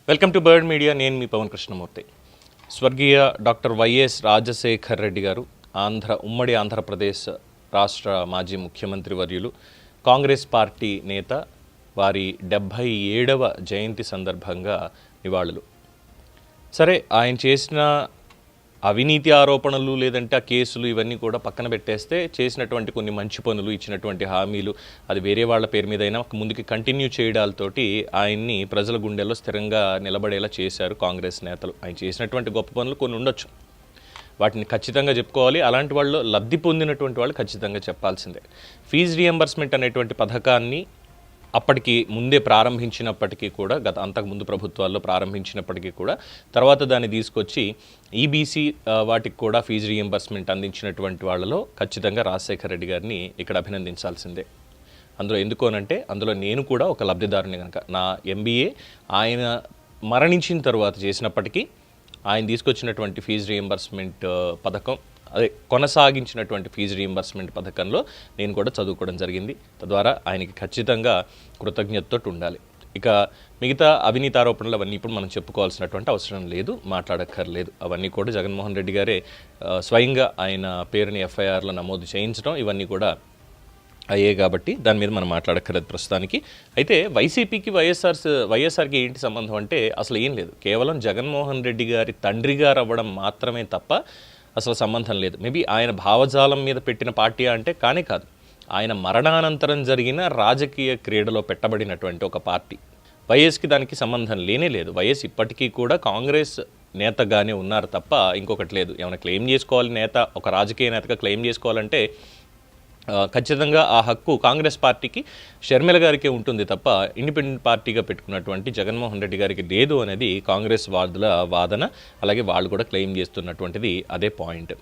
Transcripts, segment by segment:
Welcome to bird media. నేను మీ పవన్ కృష్ణమూర్తి. స్వర్గీయ doctor YS Rajasekhar Reddy గారు ఉమ్మడి ఆంధ్రప్రదేశ్ రాష్ట్ర మాజీ ముఖ్యమంత్రి వర్యులు, కాంగ్రెస్ పార్టీ నేత. వారి 77వ జయంతి సందర్భంగా నివాళులు. సరే, ఆయన చేసిన అవినీతి ఆరోపణలు లేదంటే ఆ కేసులు ఇవన్నీ కూడా పక్కన పెట్టేస్తే, చేసినటువంటి కొన్ని మంచి పనులు, ఇచ్చినటువంటి హామీలు, అది వేరే వాళ్ళ పేరు మీద అయినా ముందుకు కంటిన్యూ చేయడాలతోటి ఆయన్ని ప్రజల గుండెల్లో స్థిరంగా నిలబడేలా చేశారు కాంగ్రెస్ నేతలు. ఆయన చేసినటువంటి గొప్ప పనులు కొన్ని ఉండొచ్చు, వాటిని ఖచ్చితంగా చెప్పుకోవాలి. అలాంటి వాళ్ళు లబ్ధి పొందినటువంటి వాళ్ళు ఖచ్చితంగా చెప్పాల్సిందే. ఫీజు రియంబర్స్మెంట్ అనేటువంటి పథకాన్ని అప్పటికి ముందే ప్రారంభించినప్పటికీ కూడా, అంతకుముందు ప్రభుత్వాల్లో ప్రారంభించినప్పటికీ కూడా, తర్వాత దాన్ని తీసుకొచ్చి ఈబీసీ వాటికి కూడా ఫీజు రియంబర్స్మెంట్ అందించినటువంటి వాళ్ళలో ఖచ్చితంగా రాజశేఖర్ రెడ్డి గారిని ఇక్కడ అభినందించాల్సిందే. అందులో ఎందుకోనంటే, అందులో నేను కూడా ఒక లబ్ధిదారుని కనుక. నా ఎంబీఏ ఆయన మరణించిన తర్వాత చేసినప్పటికీ ఆయన తీసుకొచ్చినటువంటి ఫీజు రియంబర్స్మెంట్ పథకం, అదే కొనసాగించినటువంటి ఫీజు రియంబర్స్మెంట్ పథకంలో నేను కూడా చదువుకోవడం జరిగింది. తద్వారా ఆయనకి ఖచ్చితంగా కృతజ్ఞతతో ఉండాలి. ఇక మిగతా అవినీతి ఆరోపణలు అవన్నీ ఇప్పుడు మనం చెప్పుకోవాల్సినటువంటి అవసరం లేదు, మాట్లాడక్కర్లేదు. అవన్నీ కూడా జగన్మోహన్ రెడ్డి గారే స్వయంగా ఆయన పేరుని ఎఫ్ఐఆర్లో నమోదు చేయించడం ఇవన్నీ అయ్యాయి కాబట్టి దాని మీద మనం మాట్లాడక్కర్లేదు ప్రస్తుతానికి. అయితే వైసీపీకి వైఎస్ఆర్కి ఏంటి సంబంధం అంటే అసలు ఏం లేదు. కేవలం జగన్మోహన్ రెడ్డి గారి తండ్రి గారు అవ్వడం మాత్రమే తప్ప అసలు సంబంధం లేదు. మేబీ ఆయన భావజాలం మీద పెట్టిన పార్టీ అంటే కానే కాదు. ఆయన మరణానంతరం జరిగిన రాజకీయ క్రీడలో పెట్టబడినటువంటి ఒక పార్టీ. వైఎస్కి దానికి సంబంధం లేనే లేదు. వైఎస్ ఇప్పటికీ కూడా కాంగ్రెస్ నేతగానే ఉన్నారు తప్ప ఇంకొకటి లేదు. ఏమైనా క్లెయిమ్ చేసుకోవాలి, నేత ఒక రాజకీయ నేతగా క్లెయిమ్ చేసుకోవాలంటే ఖచ్చితంగా ఆ హక్కు కాంగ్రెస్ పార్టీకి, షర్మిల గారికి ఉంటుంది తప్ప ఇండిపెండెంట్ పార్టీగా పెట్టుకున్నటువంటి జగన్మోహన్ రెడ్డి గారికి లేదు అనేది కాంగ్రెస్ వాదుల వాదన. అలాగే వాళ్ళు కూడా క్లెయిమ్ చేస్తున్నటువంటిది అదే పాయింట్.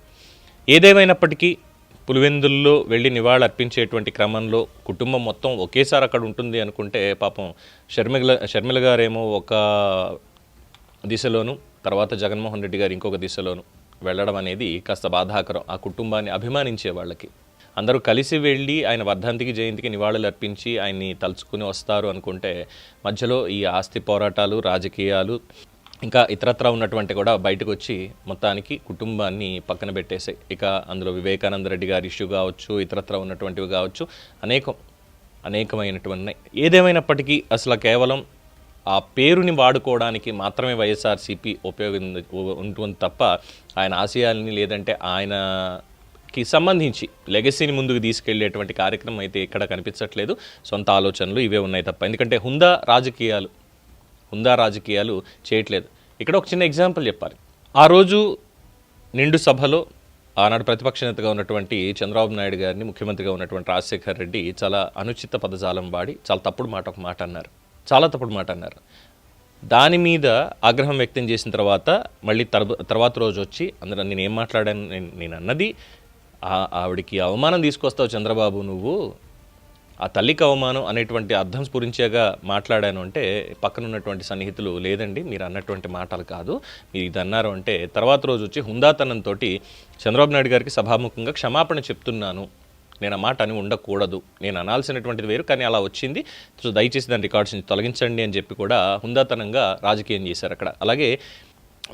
ఏదేమైనప్పటికీ పులివెందుల్లో వెళ్ళి నివాళులు అర్పించేటువంటి క్రమంలో కుటుంబం మొత్తం ఒకేసారి అక్కడ ఉంటుంది అనుకుంటే, పాపం షర్మిల గారేమో ఒక దిశలోను, తర్వాత జగన్మోహన్ రెడ్డి గారు ఇంకొక దిశలోను వెళ్ళడం అనేది కాస్త బాధాకరం. ఆ కుటుంబాన్ని అభిమానించే వాళ్ళకి అందరూ కలిసి వెళ్ళి ఆయన వర్ధంతికి, జయంతికి నివాళులు అర్పించి ఆయన్ని తలుచుకుని వస్తారు అనుకుంటే, మధ్యలో ఈ ఆస్తి పోరాటాలు, రాజకీయాలు, ఇంకా ఇతరత్రా ఉన్నటువంటి కూడా బయటకు వచ్చి మొత్తానికి కుటుంబాన్ని పక్కన పెట్టేసాయి. ఇక అందులో వివేకానంద రెడ్డి గారి ఇష్యూ కావచ్చు, ఇతరత్రా ఉన్నటువంటివి కావచ్చు, అనేకమైనటువంటి. ఏదేమైనప్పటికీ అసలు కేవలం ఆ పేరుని వాడుకోవడానికి మాత్రమే వైఎస్ఆర్సీపీ ఉంటుంది తప్ప ఆయన ఆశయాల్ని లేదంటే ఆయనకి సంబంధించి లెగసీని ముందుకు తీసుకెళ్లేటువంటి కార్యక్రమం అయితే ఇక్కడ కనిపించట్లేదు. సొంత ఆలోచనలు ఇవే ఉన్నాయి తప్ప. ఎందుకంటే హుందా రాజకీయాలు చేయట్లేదు. ఇక్కడ ఒక చిన్న ఎగ్జాంపుల్ చెప్పాలి. ఆ రోజు నిండు సభలో ఆనాడు ప్రతిపక్ష నేతగా ఉన్నటువంటి చంద్రబాబు నాయుడు గారిని, ముఖ్యమంత్రిగా ఉన్నటువంటి రాజశేఖర్ రెడ్డి చాలా అనుచిత పదజాలం వాడి చాలా తప్పుడు మాట అన్నారు. దాని మీద ఆగ్రహం వ్యక్తం చేసిన తర్వాత మళ్ళీ తర్వాత రోజు వచ్చి అందులో నేను ఏం మాట్లాడాను, నేను అన్నది ఆవిడికి అవమానం తీసుకొస్తావు చంద్రబాబు, నువ్వు ఆ తల్లికి అవమానం అనేటువంటి అర్థం స్ఫురించేగా మాట్లాడాను అంటే, పక్కన ఉన్నటువంటి సన్నిహితులు లేదండి మీరు అన్నటువంటి మాటలు కాదు, మీరు ఇది అన్నారు అంటే, తర్వాత రోజు వచ్చి హుందాతనంతో చంద్రబాబు నాయుడు గారికి సభాముఖంగా క్షమాపణ చెప్తున్నాను, నేను ఆ మాట అని ఉండకూడదు, నేను అనాల్సినటువంటిది వేరు కానీ అలా వచ్చింది, సో దయచేసి దాని రికార్డ్స్ తొలగించండి అని చెప్పి కూడా హుందాతనంగా రాజకీయం చేశారు అక్కడ. అలాగే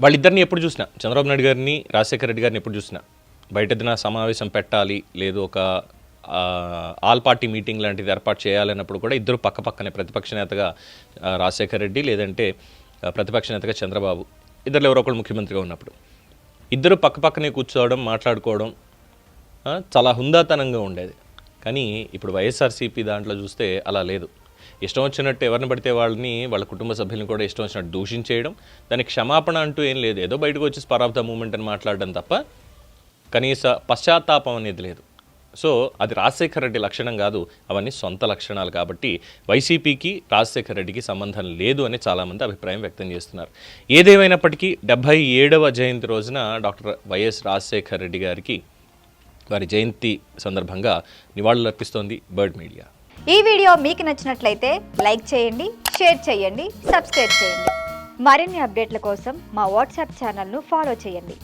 వాళ్ళిద్దరిని ఎప్పుడు చూసినా, చంద్రబాబు నాయుడు గారిని, రాజశేఖర రెడ్డి గారిని ఎప్పుడు చూసినా బయట దిన సమావేశం పెట్టాలి, లేదు ఒక ఆల్ పార్టీ మీటింగ్ లాంటిది ఏర్పాటు చేయాలన్నప్పుడు కూడా ఇద్దరు పక్కనే, ప్రతిపక్ష నేతగా రాజశేఖర రెడ్డి, లేదంటే ప్రతిపక్ష నేతగా చంద్రబాబు, ఇద్దరు ఎవరో ఒకళ్ళు ముఖ్యమంత్రిగా ఉన్నప్పుడు ఇద్దరు పక్కనే కూర్చోవడం, మాట్లాడుకోవడం చాలా హుందాతనంగా ఉండేది. కానీ ఇప్పుడు వైఎస్ఆర్సీపీ దాంట్లో చూస్తే అలా లేదు. ఇష్టం వచ్చినట్టు ఎవరిని పడితే వాళ్ళ కుటుంబ సభ్యులను కూడా ఇష్టం వచ్చినట్టు దూషించేయడం, దానికి క్షమాపణ అంటూ ఏం లేదు. ఏదో బయటకు వచ్చి స్పర్ ఆఫ్ ద మూమెంట్ అని మాట్లాడడం తప్ప కనీస పశ్చాత్తాపం అనేది లేదు. సో అది రాజశేఖర రెడ్డి లక్షణం కాదు, అవన్నీ సొంత లక్షణాలు. కాబట్టి వైసీపీకి రాజశేఖర రెడ్డికి సంబంధం లేదు అని చాలామంది అభిప్రాయం వ్యక్తం చేస్తున్నారు. ఏదేమైనప్పటికీ 77వ జయంతి రోజున డాక్టర్ వైఎస్ రాజశేఖర రెడ్డి గారికి వారి జయంతి సందర్భంగా నివాళులు అర్పిస్తోంది బర్డ్ మీడియా. ఈ వీడియో మీకు నచ్చినట్లయితే లైక్ చేయండి, షేర్ చేయండి, సబ్స్క్రైబ్ చేయండి. మరిన్ని అప్డేట్ల కోసం మా వాట్సాప్ ఛానల్ను ఫాలో చేయండి.